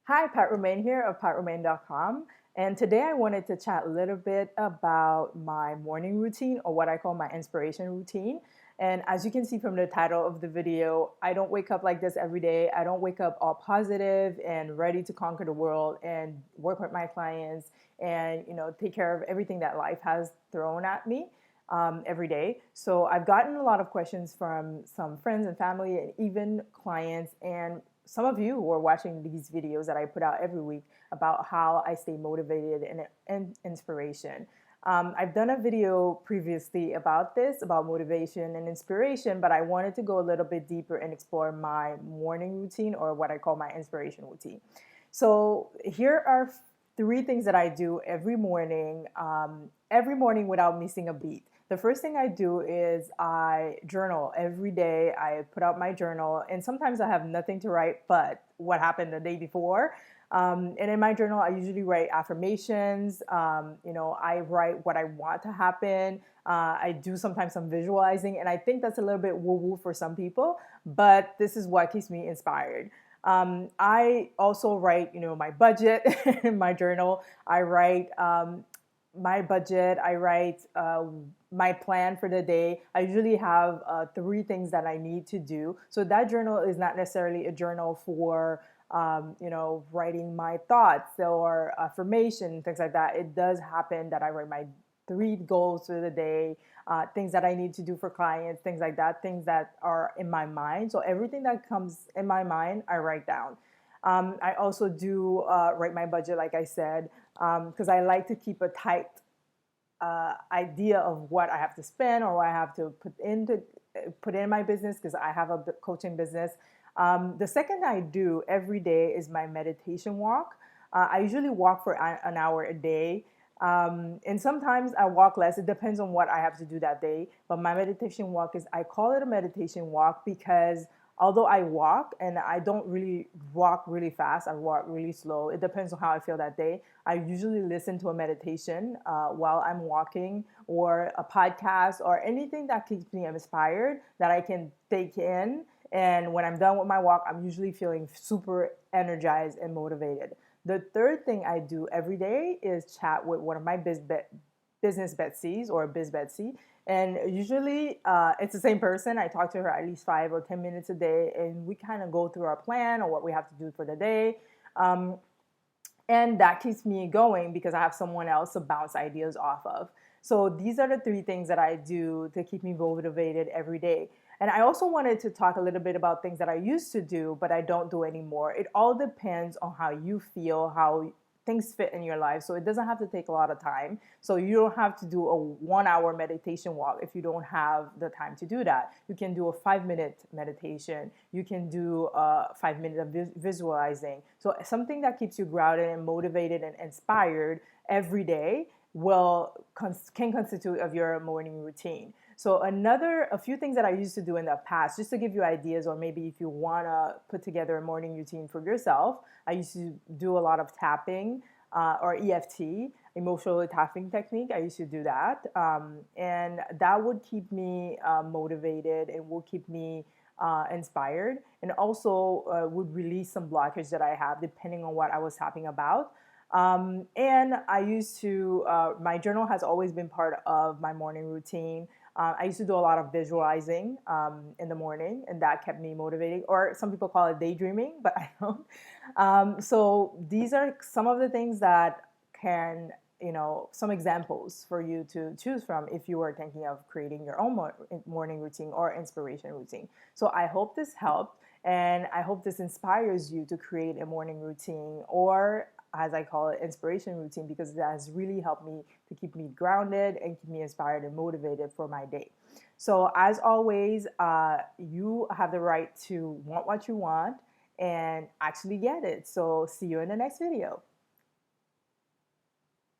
Hi, Pat Romain here of PatRomain.com. And today I wanted to chat a little bit about my morning routine, or what I call my inspiration routine. And as you can see from the title of the video, I don't wake up like this every day. I don't wake up all positive and ready to conquer the world and work with my clients and take care of everything that life has thrown at me every day. So I've gotten a lot of questions from some friends and family and even clients and some of you who are watching these videos that I put out every week about how I stay motivated and inspiration. I've done a video previously about this, about motivation and inspiration, but I wanted to go a little bit deeper and explore my morning routine, or what I call my inspiration routine. So here are three things that I do every morning without missing a beat. The first thing I do is I journal every day. I put out my journal, and sometimes I have nothing to write but what happened the day before. And in my journal, I usually write affirmations. I write what I want to happen. I do sometimes some visualizing, and I think that's a little bit woo-woo for some people, but this is what keeps me inspired. I also write, my budget in my journal. I write my budget. I write my plan for the day. I usually have three things that I need to do. So that journal is not necessarily a journal for writing my thoughts or affirmation, things like that. It does happen that I write my three goals for the day, things that I need to do for clients, things like that, things that are in my mind. So everything that comes in my mind, I write down. I also do write my budget, like I said, because I like to keep a tight idea of what I have to spend or what I have to put in my business, because I have a coaching business. The second I do every day is my meditation walk. I usually walk for an hour a day. And sometimes I walk less. It depends on what I have to do that day. But my meditation walk I call it a meditation walk because although I walk and I don't really walk really fast, I walk really slow. It depends on how I feel that day. I usually listen to a meditation while I'm walking, or a podcast, or anything that keeps me inspired that I can take in. And when I'm done with my walk, I'm usually feeling super energized and motivated. The third thing I do every day is chat with one of my business Betsies, or Biz Betsy. And usually it's the same person. I talk to her at least 5 or 10 minutes a day, and we kind of go through our plan or what we have to do for the day. And that keeps me going because I have someone else to bounce ideas off of. So these are the three things that I do to keep me motivated every day. And I also wanted to talk a little bit about things that I used to do, but I don't do anymore. It all depends on how you feel, how things fit in your life. So it doesn't have to take a lot of time. So you don't have to do a 1 hour meditation walk if you don't have the time to do that. You can do a 5 minute meditation. You can do a 5 minute of visualizing. So something that keeps you grounded and motivated and inspired every day can constitute of your morning routine. So a few things that I used to do in the past, just to give you ideas, or maybe if you want to put together a morning routine for yourself, I used to do a lot of tapping, or EFT, emotional tapping technique. I used to do that. And that would keep me motivated. It will keep me inspired, and also would release some blockage that I have depending on what I was tapping about. And I used to, my journal has always been part of my morning routine. I used to do a lot of visualizing in the morning, and that kept me motivated. Or some people call it daydreaming, but I don't. So these are some of the things that some examples for you to choose from if you are thinking of creating your own morning routine or inspiration routine. So I hope this helped, and I hope this inspires you to create a morning routine, or as I call it, inspiration routine, because that has really helped me to keep me grounded and keep me inspired and motivated for my day. So as always, you have the right to want what you want and actually get it. So see you in the next video.